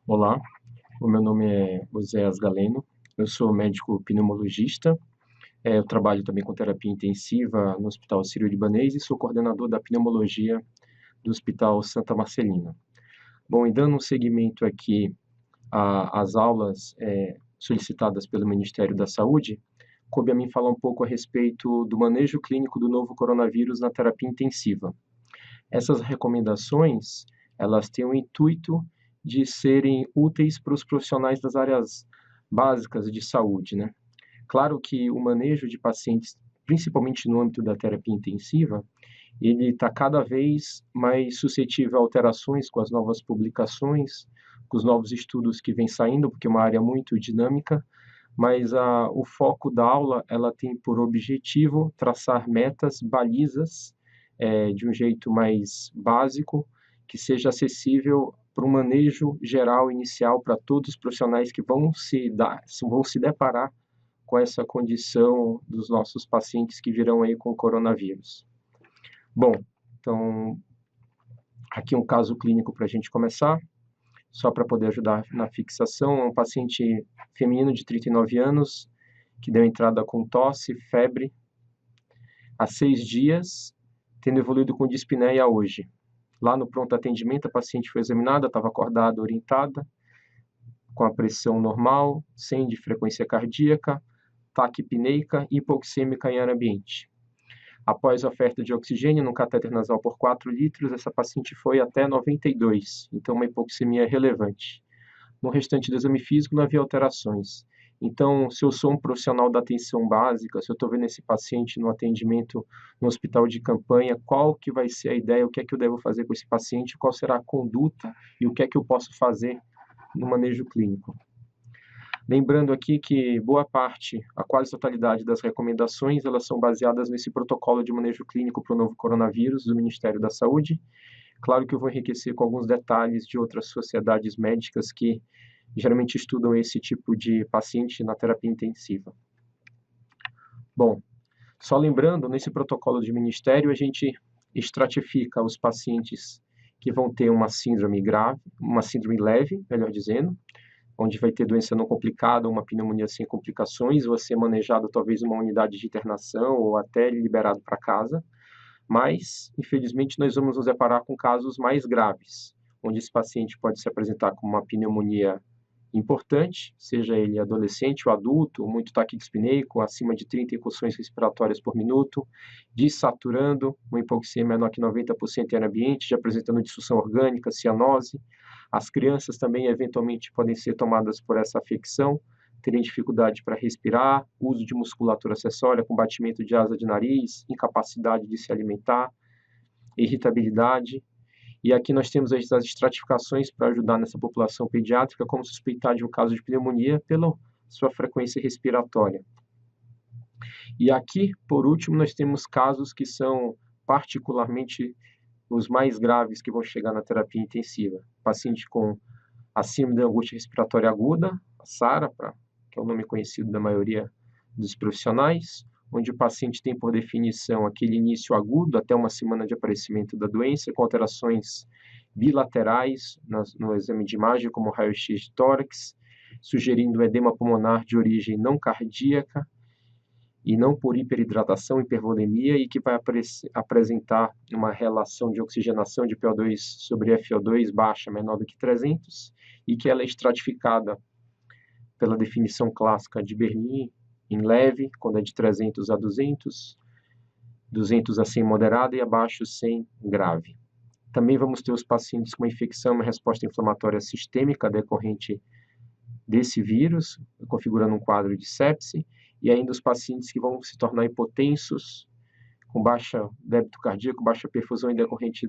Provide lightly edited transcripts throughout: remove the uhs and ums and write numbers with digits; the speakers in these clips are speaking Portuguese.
Olá, o meu nome é Oséias Galeno, eu sou médico pneumologista, eu trabalho também com terapia intensiva no Hospital Sírio-Libanês e sou coordenador da pneumologia do Hospital Santa Marcelina. Bom, e dando um seguimento aqui às aulas solicitadas pelo Ministério da Saúde, coube a mim falar um pouco a respeito do manejo clínico do novo coronavírus na terapia intensiva. Essas recomendações, elas têm o intuito de serem úteis para os profissionais das áreas básicas de saúde, né? Claro que o manejo de pacientes, principalmente no âmbito da terapia intensiva, ele está cada vez mais suscetível a alterações com as novas publicações, com os novos estudos que vêm saindo, porque é uma área muito dinâmica, mas o foco da aula ela tem por objetivo traçar metas, balizas, de um jeito mais básico, que seja acessível para um manejo geral inicial para todos os profissionais que vão se deparar com essa condição dos nossos pacientes que virão aí com coronavírus. Bom, então aqui um caso clínico para a gente começar, só para poder ajudar na fixação. É um paciente feminino de 39 anos, que deu entrada com tosse, febre, há 6 dias, tendo evoluído com dispneia hoje. Lá no pronto atendimento, a paciente foi examinada, estava acordada, orientada, com a pressão normal, sem de frequência cardíaca, taquipneica e hipoxêmica em ar ambiente. Após a oferta de oxigênio no catéter nasal por 4 litros, essa paciente foi até 92, então uma hipoxemia relevante. No restante do exame físico não havia alterações. Então, se eu sou um profissional da atenção básica, se eu estou vendo esse paciente no atendimento no hospital de campanha, qual que vai ser a ideia, o que é que eu devo fazer com esse paciente, qual será a conduta e o que é que eu posso fazer no manejo clínico. Lembrando aqui que boa parte, a quase totalidade das recomendações, elas são baseadas nesse protocolo de manejo clínico para o novo coronavírus do Ministério da Saúde. Claro que eu vou enriquecer com alguns detalhes de outras sociedades médicas que geralmente estudam esse tipo de paciente na terapia intensiva. Bom, só lembrando, nesse protocolo de ministério, a gente estratifica os pacientes que vão ter uma síndrome grave, uma síndrome leve, melhor dizendo, onde vai ter doença não complicada, uma pneumonia sem complicações, vai ser manejado talvez numa unidade de internação ou até liberado para casa. Mas, infelizmente, nós vamos nos deparar com casos mais graves, onde esse paciente pode se apresentar com uma pneumonia importante, seja ele adolescente ou adulto, muito taquidispneico, acima de 30 incursões respiratórias por minuto, desaturando, uma hipoxemia menor que 90% em ambiente, já apresentando disfunção orgânica, cianose. As crianças também, eventualmente, podem ser tomadas por essa afecção, terem dificuldade para respirar, uso de musculatura acessória, com batimento de asa de nariz, incapacidade de se alimentar, irritabilidade. E aqui nós temos as estratificações para ajudar nessa população pediátrica, como suspeitar de um caso de pneumonia pela sua frequência respiratória. E aqui, por último, nós temos casos que são particularmente os mais graves que vão chegar na terapia intensiva. Paciente com a síndrome da angústia respiratória aguda, a SARA, que é o nome conhecido da maioria dos profissionais, onde o paciente tem por definição aquele início agudo até uma semana de aparecimento da doença, com alterações bilaterais no exame de imagem, como raio-x de tórax, sugerindo edema pulmonar de origem não cardíaca e não por hiperidratação, hipervolemia, e que vai apresentar uma relação de oxigenação de PO2 sobre FO2 baixa, menor do que 300, e que ela é estratificada pela definição clássica de Berlin, em leve, quando é de 300 a 200, 200 a 100 moderada e abaixo 100 grave. Também vamos ter os pacientes com uma infecção, uma resposta inflamatória sistêmica decorrente desse vírus, configurando um quadro de sepse, e ainda os pacientes que vão se tornar hipotensos, com baixa débito cardíaco, baixa perfusão em decorrente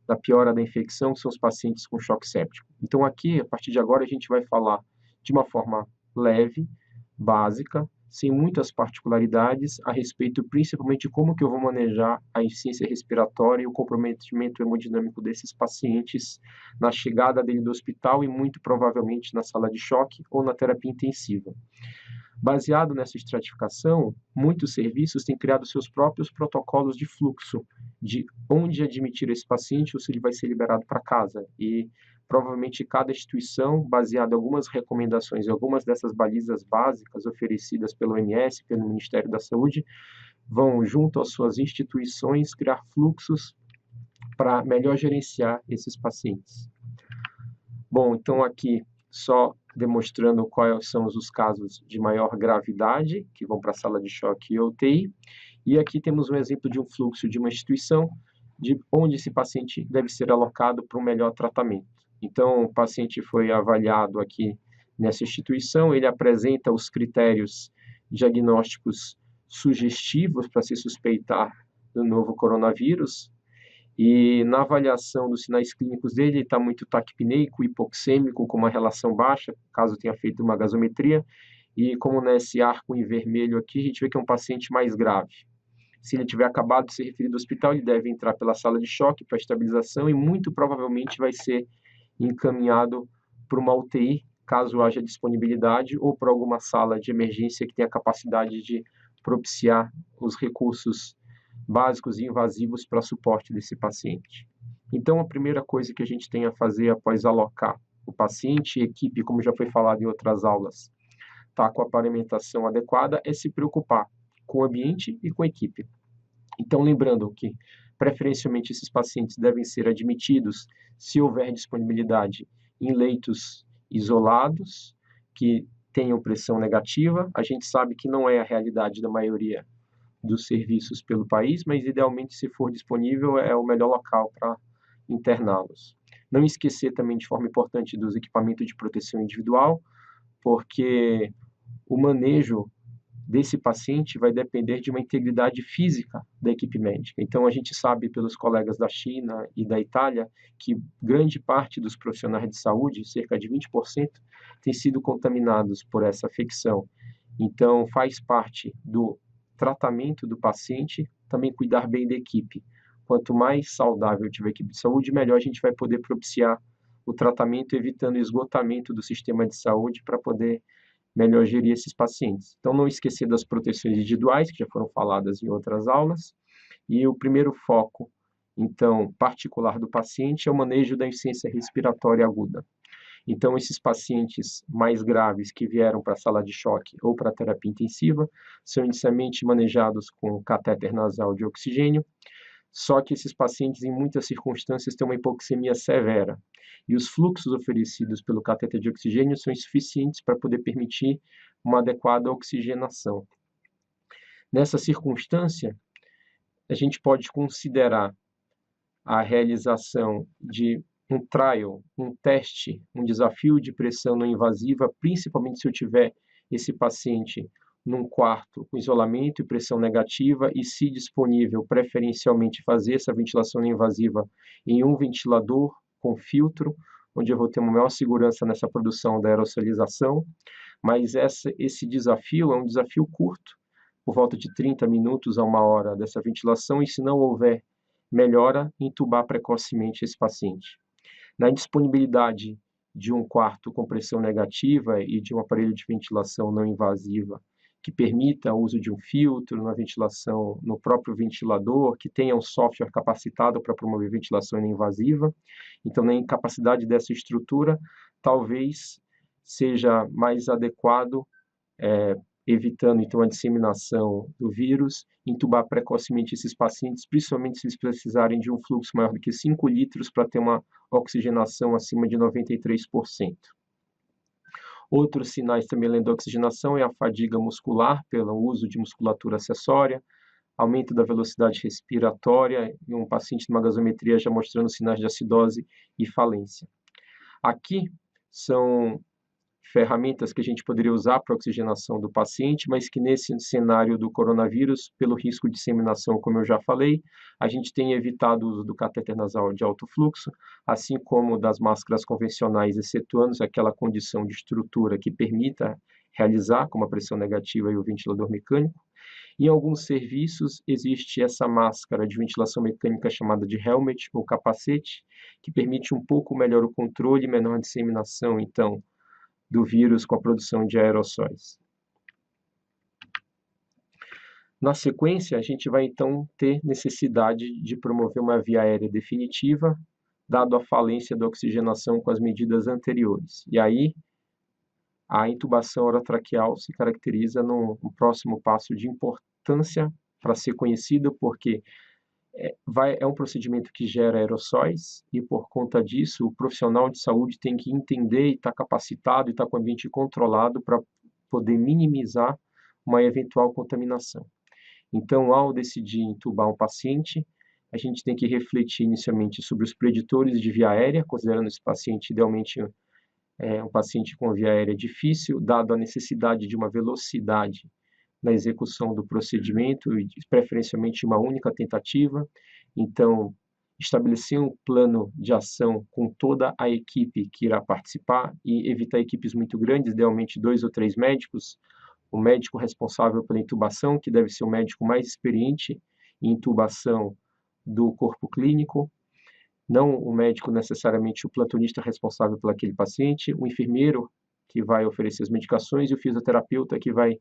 da piora da infecção, que são os pacientes com choque séptico. Então aqui, a partir de agora, a gente vai falar de uma forma leve, básica, sem muitas particularidades, a respeito principalmente de como que eu vou manejar a insuficiência respiratória e o comprometimento hemodinâmico desses pacientes na chegada dele do hospital e muito provavelmente na sala de choque ou na terapia intensiva. Baseado nessa estratificação, muitos serviços têm criado seus próprios protocolos de fluxo, de onde admitir esse paciente ou se ele vai ser liberado para casa. E Provavelmente cada instituição, baseada em algumas recomendações, algumas dessas balizas básicas oferecidas pelo OMS, pelo Ministério da Saúde, vão, junto às suas instituições, criar fluxos para melhor gerenciar esses pacientes. Bom, então aqui só demonstrando quais são os casos de maior gravidade, que vão para a sala de choque e UTI, e aqui temos um exemplo de um fluxo de uma instituição, de onde esse paciente deve ser alocado para um melhor tratamento. Então, o paciente foi avaliado aqui nessa instituição, ele apresenta os critérios diagnósticos sugestivos para se suspeitar do novo coronavírus, e na avaliação dos sinais clínicos dele, ele está muito taquipneico, hipoxêmico, com uma relação baixa, caso tenha feito uma gasometria, e como nesse arco em vermelho aqui, a gente vê que é um paciente mais grave. Se ele tiver acabado de ser referido ao hospital, ele deve entrar pela sala de choque para estabilização e muito provavelmente vai ser encaminhado para uma UTI, caso haja disponibilidade, ou para alguma sala de emergência que tenha capacidade de propiciar os recursos básicos e invasivos para suporte desse paciente. Então, a primeira coisa que a gente tem a fazer após alocar o paciente e equipe, como já foi falado em outras aulas, tá com a paramentação adequada, é se preocupar com o ambiente e com a equipe. Então, lembrando que, preferencialmente, esses pacientes devem ser admitidos, se houver disponibilidade, em leitos isolados, que tenham pressão negativa. A gente sabe que não é a realidade da maioria dos serviços pelo país, mas idealmente, se for disponível, é o melhor local para interná-los. Não esquecer também, de forma importante, dos equipamentos de proteção individual, porque o manejo desse paciente vai depender de uma integridade física da equipe médica. Então, a gente sabe pelos colegas da China e da Itália que grande parte dos profissionais de saúde, cerca de 20%, têm sido contaminados por essa afecção. Então, faz parte do tratamento do paciente também cuidar bem da equipe. Quanto mais saudável tiver a equipe de saúde, melhor a gente vai poder propiciar o tratamento, evitando o esgotamento do sistema de saúde para poder melhor gerir esses pacientes. Então, não esquecer das proteções individuais, que já foram faladas em outras aulas, e o primeiro foco, então, particular do paciente é o manejo da insuficiência respiratória aguda. Então, esses pacientes mais graves que vieram para a sala de choque ou para a terapia intensiva são inicialmente manejados com catéter nasal de oxigênio, só que esses pacientes, em muitas circunstâncias, têm uma hipoxemia severa. E os fluxos oferecidos pelo catéter de oxigênio são insuficientes para poder permitir uma adequada oxigenação. Nessa circunstância, a gente pode considerar a realização de um trial, um teste, um desafio de pressão não invasiva, principalmente se eu tiver esse paciente num quarto com isolamento e pressão negativa e, se disponível, preferencialmente fazer essa ventilação não invasiva em um ventilador com filtro, onde eu vou ter uma maior segurança nessa produção da aerosolização, mas esse desafio é um desafio curto, por volta de 30 minutos a 1 hora dessa ventilação, e se não houver melhora, intubar precocemente esse paciente. Na disponibilidade de um quarto com pressão negativa e de um aparelho de ventilação não invasiva que permita o uso de um filtro na ventilação no próprio ventilador, que tenha um software capacitado para promover ventilação não invasiva. Então, na incapacidade dessa estrutura, talvez seja mais adequado, evitando então a disseminação do vírus, intubar precocemente esses pacientes, principalmente se eles precisarem de um fluxo maior do que 5 litros para ter uma oxigenação acima de 93%. Outros sinais também além da oxigenação é a fadiga muscular pelo uso de musculatura acessória, aumento da velocidade respiratória e um paciente numa gasometria já mostrando sinais de acidose e falência. Aqui são ferramentas que a gente poderia usar para a oxigenação do paciente, mas que nesse cenário do coronavírus, pelo risco de disseminação, como eu já falei, a gente tem evitado o uso do catéter nasal de alto fluxo, assim como das máscaras convencionais, excetuando aquela condição de estrutura que permita realizar, como a pressão negativa e o ventilador mecânico. Em alguns serviços existe essa máscara de ventilação mecânica chamada de helmet ou capacete, que permite um pouco melhor o controle e menor disseminação, então, do vírus com a produção de aerossóis. Na sequência, a gente vai então ter necessidade de promover uma via aérea definitiva dado a falência da oxigenação com as medidas anteriores. E aí, a intubação orotraqueal se caracteriza num próximo passo de importância para ser conhecido, porque é um procedimento que gera aerossóis e, por conta disso, o profissional de saúde tem que entender e estar capacitado e estar com o ambiente controlado para poder minimizar uma eventual contaminação. Então, ao decidir intubar um paciente, a gente tem que refletir inicialmente sobre os preditores de via aérea, considerando esse paciente idealmente um paciente com via aérea difícil, dado a necessidade de uma velocidade na execução do procedimento e preferencialmente uma única tentativa. Então, estabelecer um plano de ação com toda a equipe que irá participar e evitar equipes muito grandes, idealmente 2 ou 3 médicos, o médico responsável pela intubação, que deve ser o médico mais experiente em intubação do corpo clínico, não o médico necessariamente o plantonista responsável por aquele paciente, o enfermeiro que vai oferecer as medicações e o fisioterapeuta que vai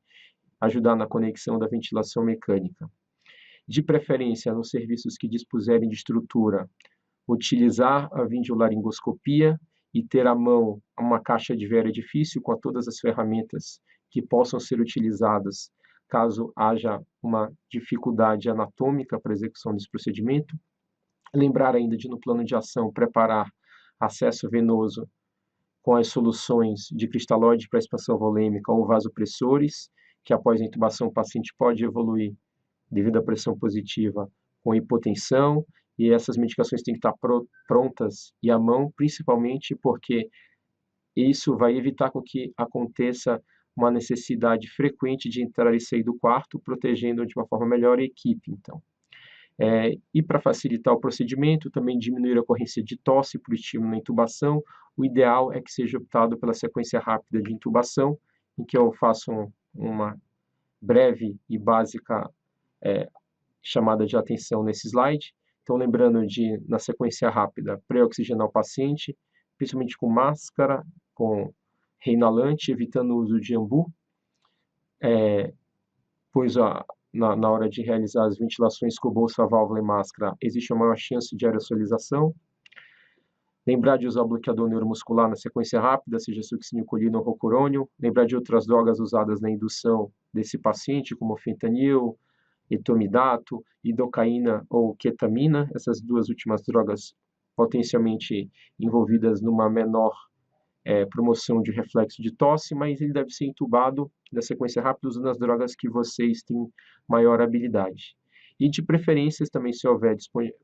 ajudar na conexão da ventilação mecânica. De preferência, nos serviços que dispuserem de estrutura, utilizar a videolaringoscopia e ter à mão uma caixa de via difícil com todas as ferramentas que possam ser utilizadas caso haja uma dificuldade anatômica para a execução desse procedimento. Lembrar ainda de, no plano de ação, preparar acesso venoso com as soluções de cristalóide para expansão volêmica ou vasopressores, que após a intubação o paciente pode evoluir devido à pressão positiva com hipotensão, e essas medicações têm que estar prontas e à mão, principalmente porque isso vai evitar com que aconteça uma necessidade frequente de entrar e sair do quarto, protegendo de uma forma melhor a equipe, então. E para facilitar o procedimento, também diminuir a ocorrência de tosse por estímulo na intubação, o ideal é que seja optado pela sequência rápida de intubação, em que eu faço uma breve e básica chamada de atenção nesse slide. Então, lembrando de, na sequência rápida, pré-oxigenar o paciente, principalmente com máscara, com reinalante, evitando o uso de ambu, pois na hora de realizar as ventilações com bolsa, válvula e máscara, existe uma maior chance de aerosolização. Lembrar de usar o bloqueador neuromuscular na sequência rápida, seja succinilcolina ou rocurônio. Lembrar de outras drogas usadas na indução desse paciente, como fentanil, etomidato, lidocaína ou ketamina. Essas duas últimas drogas potencialmente envolvidas numa menor promoção de reflexo de tosse, mas ele deve ser intubado na sequência rápida usando as drogas que vocês têm maior habilidade. E de preferência, também, se houver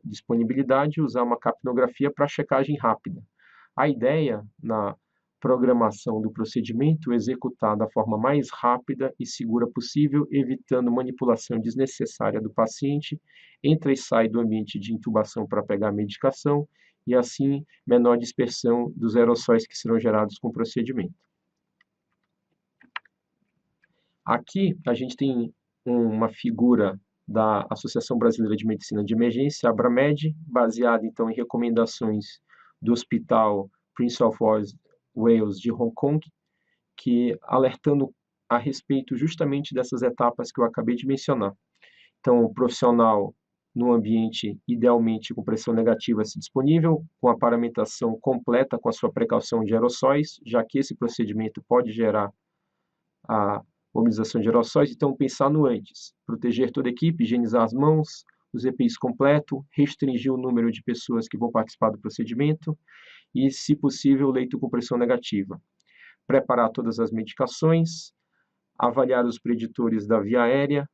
disponibilidade, usar uma capnografia para checagem rápida. A ideia na programação do procedimento é executar da forma mais rápida e segura possível, evitando manipulação desnecessária do paciente, entra e sai do ambiente de intubação para pegar a medicação e, assim, menor dispersão dos aerossóis que serão gerados com o procedimento. Aqui a gente tem uma figura da Associação Brasileira de Medicina de Emergência, Abramed, baseada então em recomendações do Hospital Prince of Wales de Hong Kong, que alertando a respeito justamente dessas etapas que eu acabei de mencionar. Então, o profissional no ambiente, idealmente com pressão negativa se disponível, com a paramentação completa com a sua precaução de aerossóis, já que esse procedimento pode gerar a mobilização de aerossóis, então pensar no antes, proteger toda a equipe, higienizar as mãos, os EPIs completo, restringir o número de pessoas que vão participar do procedimento e, se possível, leito com pressão negativa. Preparar todas as medicações, avaliar os preditores da via aérea,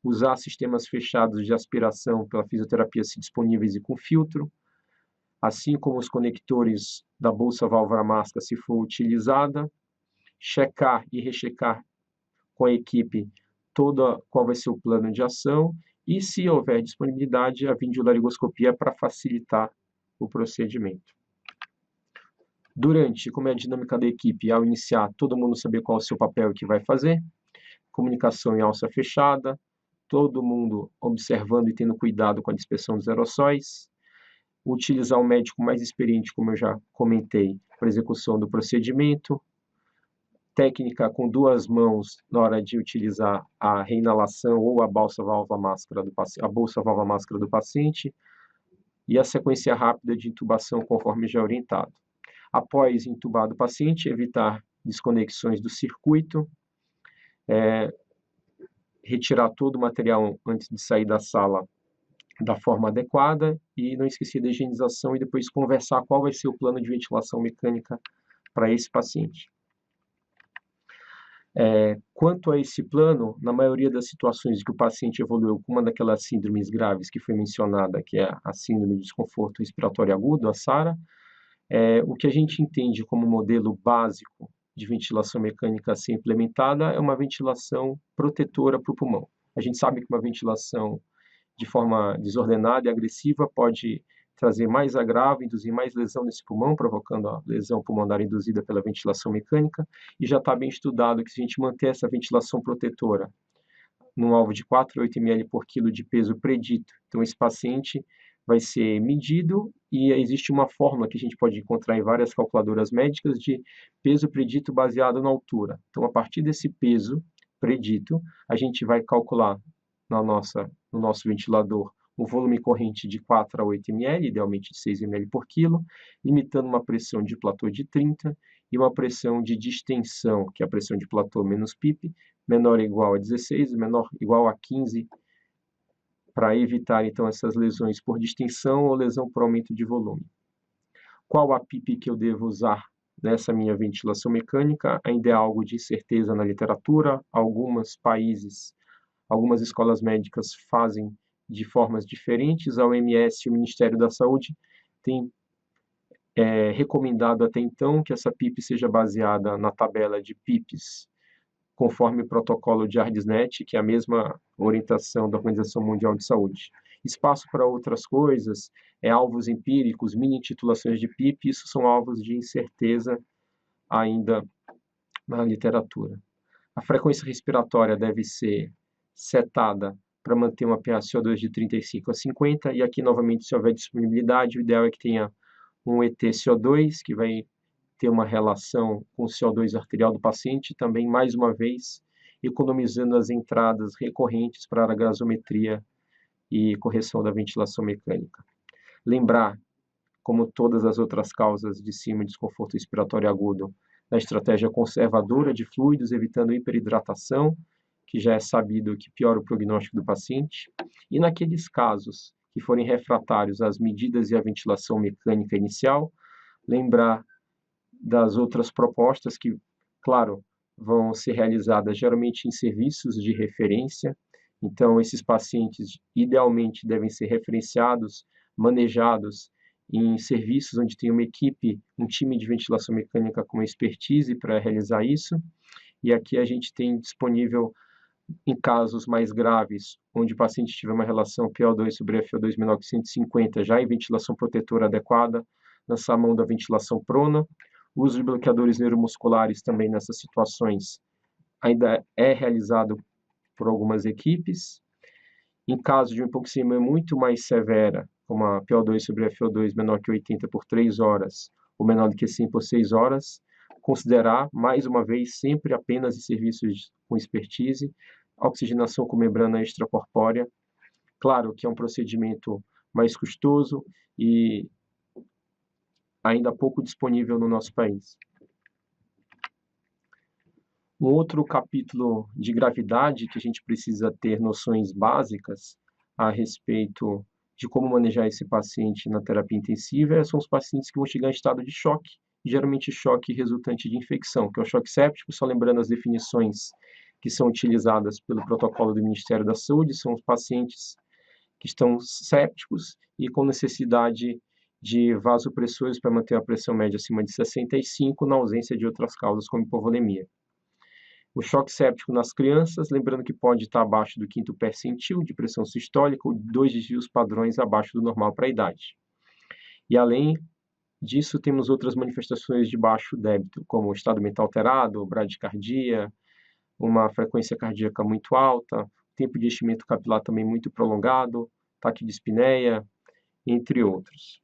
usar sistemas fechados de aspiração pela fisioterapia se disponíveis e com filtro, assim como os conectores da bolsa válvula máscara se for utilizada, checar e rechecar com a equipe qual vai ser o plano de ação e, se houver disponibilidade, a videolaringoscopia para facilitar o procedimento. Durante, como é a dinâmica da equipe, ao iniciar, todo mundo saber qual é o seu papel e o que vai fazer, comunicação em alça fechada, todo mundo observando e tendo cuidado com a dispersão dos aerossóis, utilizar o médico mais experiente, como eu já comentei, para execução do procedimento, técnica com 2 mãos na hora de utilizar a reinalação ou a bolsa válvula máscara do paciente, e a sequência rápida de intubação conforme já orientado. Após intubado o paciente, evitar desconexões do circuito, retirar todo o material antes de sair da sala da forma adequada e não esquecer da higienização e depois conversar qual vai ser o plano de ventilação mecânica para esse paciente. Quanto a esse plano, na maioria das situações que o paciente evoluiu com uma daquelas síndromes graves que foi mencionada, que é a síndrome de desconforto respiratório agudo, a SARA, o que a gente entende como modelo básico de ventilação mecânica a ser implementada é uma ventilação protetora para o pulmão. A gente sabe que uma ventilação de forma desordenada e agressiva pode trazer mais agravo, induzir mais lesão nesse pulmão, provocando a lesão pulmonar induzida pela ventilação mecânica, e já está bem estudado que se a gente manter essa ventilação protetora num alvo de 4 a 8 ml por quilo de peso predito, então esse paciente vai ser medido e existe uma fórmula que a gente pode encontrar em várias calculadoras médicas de peso predito baseado na altura. Então, a partir desse peso predito, a gente vai calcular no nosso ventilador um volume corrente de 4 a 8 ml, idealmente de 6 ml por quilo, limitando uma pressão de platô de 30 e uma pressão de distensão, que é a pressão de platô menos PIP, menor ou igual a 16, menor ou igual a 15, para evitar, então, essas lesões por distensão ou lesão por aumento de volume. Qual a PIP que eu devo usar nessa minha ventilação mecânica? Ainda é algo de incerteza na literatura. Alguns países, algumas escolas médicas fazem de formas diferentes. A OMS e o Ministério da Saúde têm recomendado até então que essa PIP seja baseada na tabela de PIPs conforme o protocolo de ARDSNET, que é a mesma orientação da Organização Mundial de Saúde. Espaço para outras coisas, alvos empíricos, mini-titulações de PIP, isso são alvos de incerteza ainda na literatura. A frequência respiratória deve ser setada para manter uma pH-CO2 de 35 a 50, e aqui, novamente, se houver disponibilidade, o ideal é que tenha um ET-CO2, que vai ter uma relação com o CO2 arterial do paciente, também, mais uma vez, economizando as entradas recorrentes para a gasometria e correção da ventilação mecânica. Lembrar, como todas as outras causas de cima desconforto respiratório agudo, da estratégia conservadora de fluidos, evitando hiperidratação, que já é sabido que piora o prognóstico do paciente, e naqueles casos que forem refratários às medidas e à ventilação mecânica inicial, lembrar das outras propostas que, claro, vão ser realizadas geralmente em serviços de referência. Então, esses pacientes idealmente devem ser referenciados, manejados em serviços onde tem uma equipe, um time de ventilação mecânica com expertise para realizar isso. E aqui a gente tem disponível, em casos mais graves, onde o paciente tiver uma relação PO2 sobre FO2 menor que 150, já em ventilação protetora adequada, lançar a mão da ventilação prona. O uso de bloqueadores neuromusculares também nessas situações ainda é realizado por algumas equipes. Em caso de uma hipoxemia muito mais severa, como a PO2 sobre FO2 menor que 80 por 3 horas, ou menor do que 100 por 6 horas, considerar, mais uma vez, sempre apenas em serviços com expertise, oxigenação com membrana extracorpórea. Claro que é um procedimento mais custoso e ainda pouco disponível no nosso país. Um outro capítulo de gravidade que a gente precisa ter noções básicas a respeito de como manejar esse paciente na terapia intensiva são os pacientes que vão chegar em estado de choque, geralmente choque resultante de infecção, que é o choque séptico. Só lembrando as definições que são utilizadas pelo protocolo do Ministério da Saúde, são os pacientes que estão sépticos e com necessidade de vasopressores para manter a pressão média acima de 65, na ausência de outras causas, como hipovolemia. O choque séptico nas crianças, lembrando que pode estar abaixo do 5º percentil de pressão sistólica ou 2 desvios padrões abaixo do normal para a idade. E além disso, temos outras manifestações de baixo débito, como estado mental alterado, bradicardia, uma frequência cardíaca muito alta, tempo de enchimento capilar também muito prolongado, taquidispneia, entre outros.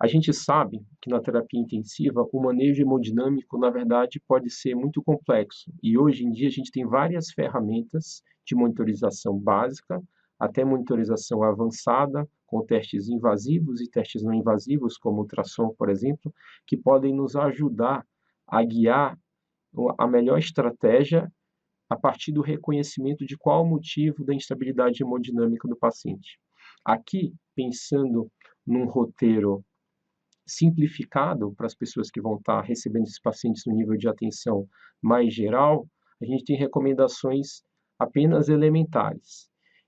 A gente sabe que na terapia intensiva o manejo hemodinâmico, na verdade, pode ser muito complexo. E hoje em dia a gente tem várias ferramentas de monitorização básica até monitorização avançada, com testes invasivos e testes não invasivos, como ultrassom, por exemplo, que podem nos ajudar a guiar a melhor estratégia a partir do reconhecimento de qual o motivo da instabilidade hemodinâmica do paciente. Aqui, pensando num roteiro simplificado para as pessoas que vão estar recebendo esses pacientes no nível de atenção mais geral, a gente tem recomendações apenas elementares.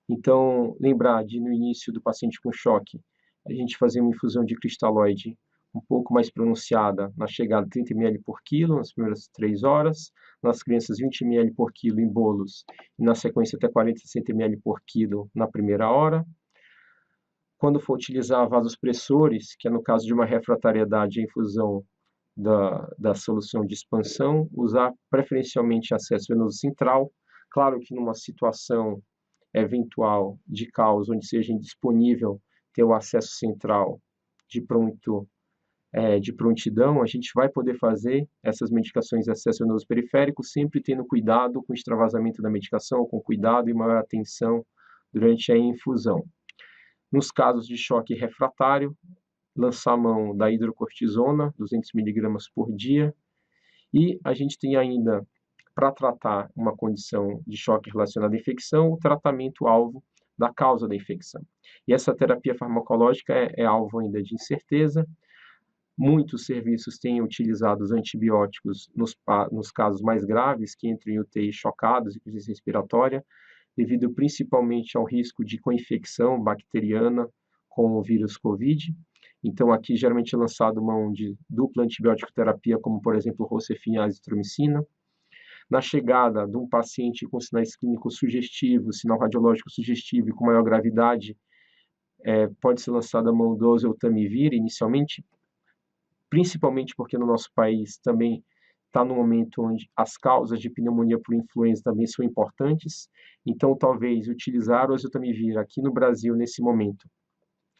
Então, lembrar de, no início do paciente com choque, a gente fazer uma infusão de cristalóide um pouco mais pronunciada na chegada 30 ml por quilo nas primeiras 3 horas, nas crianças 20 ml por quilo em bolos e na sequência até 40 60 ml por quilo na primeira hora. Quando for utilizar vasopressores, que é no caso de uma refratariedade à infusão da solução de expansão, usar preferencialmente acesso venoso central. Claro que numa situação eventual de caos onde seja indisponível ter o acesso central de prontidão, a gente vai poder fazer essas medicações de acesso venoso periférico, sempre tendo cuidado com o extravasamento da medicação, com cuidado e maior atenção durante a infusão. Nos casos de choque refratário, lançar mão da hidrocortisona, 200 mg por dia, e a gente tem ainda, para tratar uma condição de choque relacionada à infecção, o tratamento-alvo da causa da infecção. E essa terapia farmacológica é alvo ainda de incerteza. Muitos serviços têm utilizado os antibióticos nos casos mais graves, que entram em UTI chocados e crise respiratória, devido principalmente ao risco de co-infecção bacteriana com o vírus COVID. Então, aqui geralmente é lançado mão de dupla antibiótico terapia, como por exemplo Rocefin e azitromicina. Na chegada de um paciente com sinais clínicos sugestivos, sinal radiológico sugestivo e com maior gravidade, pode ser lançada a mão do oseltamivir inicialmente, principalmente porque no nosso país também está no momento onde as causas de pneumonia por influenza também são importantes. Então, talvez utilizar o oseltamivir aqui no Brasil, nesse momento,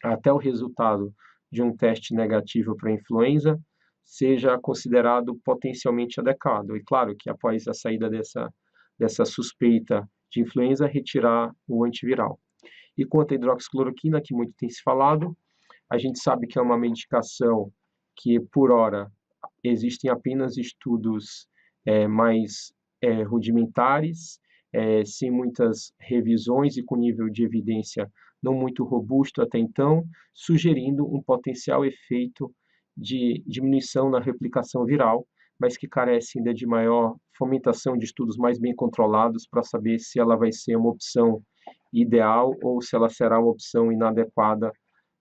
até o resultado de um teste negativo para influenza, seja considerado potencialmente adequado. E claro que após a saída dessa suspeita de influenza, retirar o antiviral. E quanto à hidroxicloroquina, que muito tem se falado, a gente sabe que é uma medicação que, por hora, existem apenas estudos mais rudimentares, sem muitas revisões e com nível de evidência não muito robusto até então, sugerindo um potencial efeito de diminuição na replicação viral, mas que carece ainda de maior fomentação de estudos mais bem controlados para saber se ela vai ser uma opção ideal ou se ela será uma opção inadequada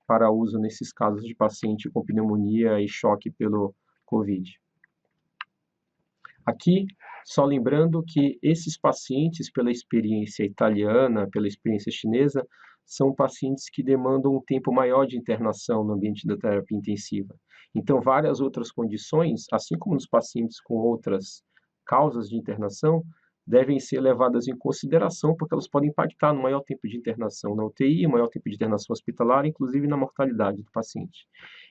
para uso nesses casos de paciente com pneumonia e choque pelo COVID. Aqui, só lembrando que esses pacientes, pela experiência italiana, pela experiência chinesa, são pacientes que demandam um tempo maior de internação no ambiente da terapia intensiva. Então, várias outras condições, assim como nos pacientes com outras causas de internação, devem ser levadas em consideração, porque elas podem impactar no maior tempo de internação na UTI, maior tempo de internação hospitalar, inclusive na mortalidade do paciente.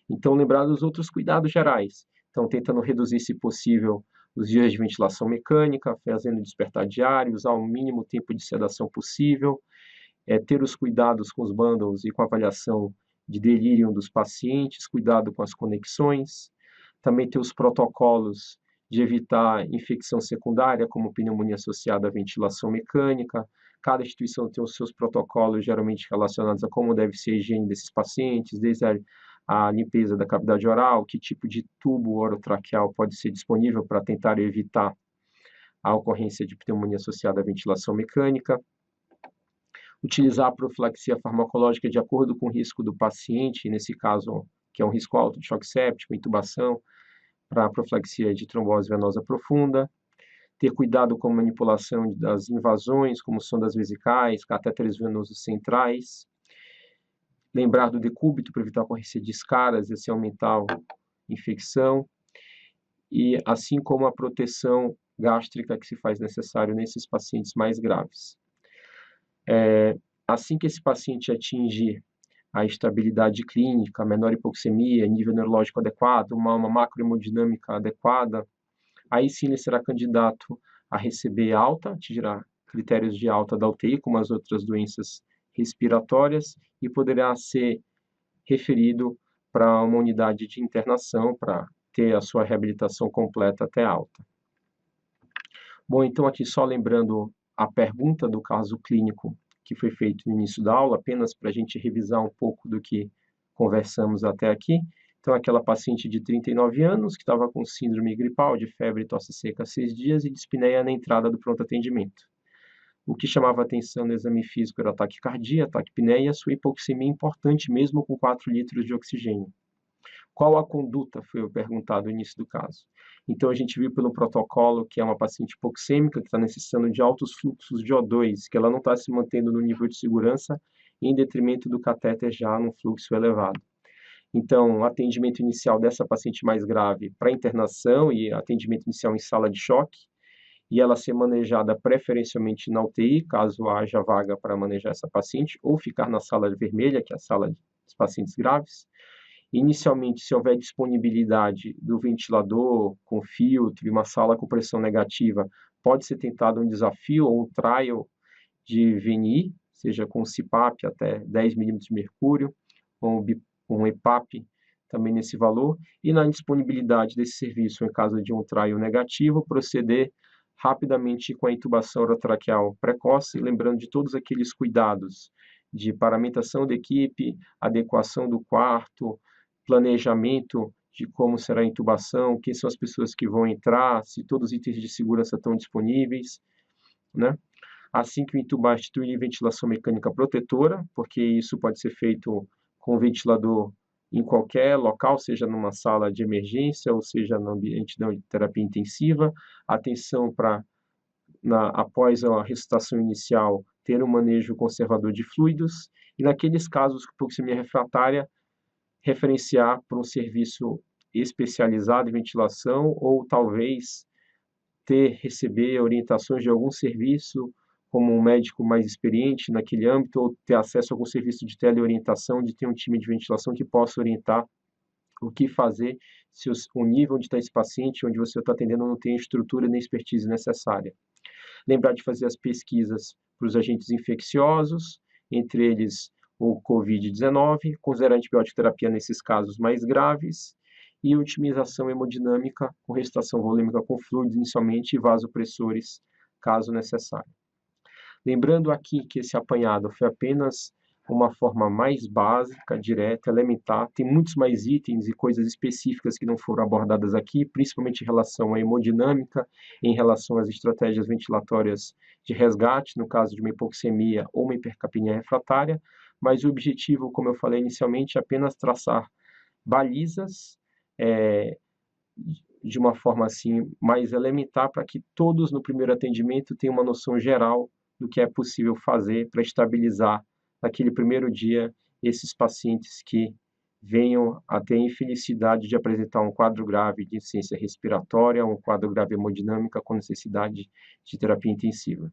Então, lembrar dos outros cuidados gerais. Então, tentando reduzir, se possível, os dias de ventilação mecânica, fazendo despertar diário, usar o mínimo tempo de sedação possível, ter os cuidados com os bundles e com a avaliação de delírio dos pacientes, cuidado com as conexões, também ter os protocolos de evitar infecção secundária, como pneumonia associada à ventilação mecânica. Cada instituição tem os seus protocolos, geralmente relacionados a como deve ser a higiene desses pacientes, desde a limpeza da cavidade oral, que tipo de tubo orotraqueal pode ser disponível para tentar evitar a ocorrência de pneumonia associada à ventilação mecânica. Utilizar a profilaxia farmacológica de acordo com o risco do paciente, nesse caso, que é um risco alto de choque séptico, intubação, para a profilaxia de trombose venosa profunda. Ter cuidado com a manipulação das invasões, como sondas vesicais, catéteres venosos centrais. Lembrar do decúbito para evitar a ocorrência de escaras e assim aumentar a infecção. E assim como a proteção gástrica que se faz necessário nesses pacientes mais graves. Assim que esse paciente atingir a estabilidade clínica, menor hipoxemia, nível neurológico adequado, uma macrohemodinâmica adequada, aí sim ele será candidato a receber alta, atingirá critérios de alta da UTI, como as outras doenças respiratórias e poderá ser referido para uma unidade de internação para ter a sua reabilitação completa até alta. Bom, então aqui só lembrando a pergunta do caso clínico que foi feito no início da aula, apenas para a gente revisar um pouco do que conversamos até aqui. Então, aquela paciente de 39 anos que estava com síndrome gripal, de febre e tosse seca há 6 dias e dispneia na entrada do pronto atendimento. O que chamava atenção no exame físico era a taquicardia, a taquipneia e a sua hipoxemia importante mesmo com 4 litros de oxigênio. Qual a conduta, foi perguntado no início do caso. Então, a gente viu pelo protocolo que é uma paciente hipoxêmica, que está necessitando de altos fluxos de O2, que ela não está se mantendo no nível de segurança, em detrimento do catéter já num fluxo elevado. Então, atendimento inicial dessa paciente mais grave para internação e atendimento inicial em sala de choque, e ela ser manejada preferencialmente na UTI, caso haja vaga para manejar essa paciente, ou ficar na sala vermelha, que é a sala dos pacientes graves. Inicialmente, se houver disponibilidade do ventilador com filtro e uma sala com pressão negativa, pode ser tentado um desafio ou um trial de VNI, seja com CPAP até 10 milímetros de mercúrio, ou um EPAP também nesse valor, e na indisponibilidade desse serviço, em caso de um trial negativo, proceder rapidamente com a intubação orotraqueal precoce, lembrando de todos aqueles cuidados de paramentação da equipe, adequação do quarto, planejamento de como será a intubação, quem são as pessoas que vão entrar, se todos os itens de segurança estão disponíveis, né? Assim que o intubar, instituir ventilação mecânica protetora, porque isso pode ser feito com ventilador em qualquer local, seja numa sala de emergência ou seja no ambiente de terapia intensiva. Atenção para, após a ressuscitação inicial, ter um manejo conservador de fluidos e, naqueles casos com hipoxemia refratária, referenciar para um serviço especializado em ventilação ou talvez receber orientações de algum serviço como um médico mais experiente naquele âmbito ou ter acesso a algum serviço de teleorientação, de ter um time de ventilação que possa orientar o que fazer se o nível onde está esse paciente, onde você está atendendo, não tem a estrutura nem expertise necessária. Lembrar de fazer as pesquisas para os agentes infecciosos, entre eles o COVID-19, considerar a antibiótico terapia nesses casos mais graves, e otimização hemodinâmica com ressuscitação volêmica com fluidos inicialmente e vasopressores, caso necessário. Lembrando aqui que esse apanhado foi apenas uma forma mais básica, direta, elementar, tem muitos mais itens e coisas específicas que não foram abordadas aqui, principalmente em relação à hemodinâmica, em relação às estratégias ventilatórias de resgate, no caso de uma hipoxemia ou uma hipercapnia refratária, mas o objetivo, como eu falei inicialmente, é apenas traçar balizas de uma forma assim mais elementar para que todos no primeiro atendimento tenham uma noção geral do que é possível fazer para estabilizar naquele primeiro dia esses pacientes que venham a ter a infelicidade de apresentar um quadro grave de insuficiência respiratória, um quadro grave hemodinâmica com necessidade de terapia intensiva.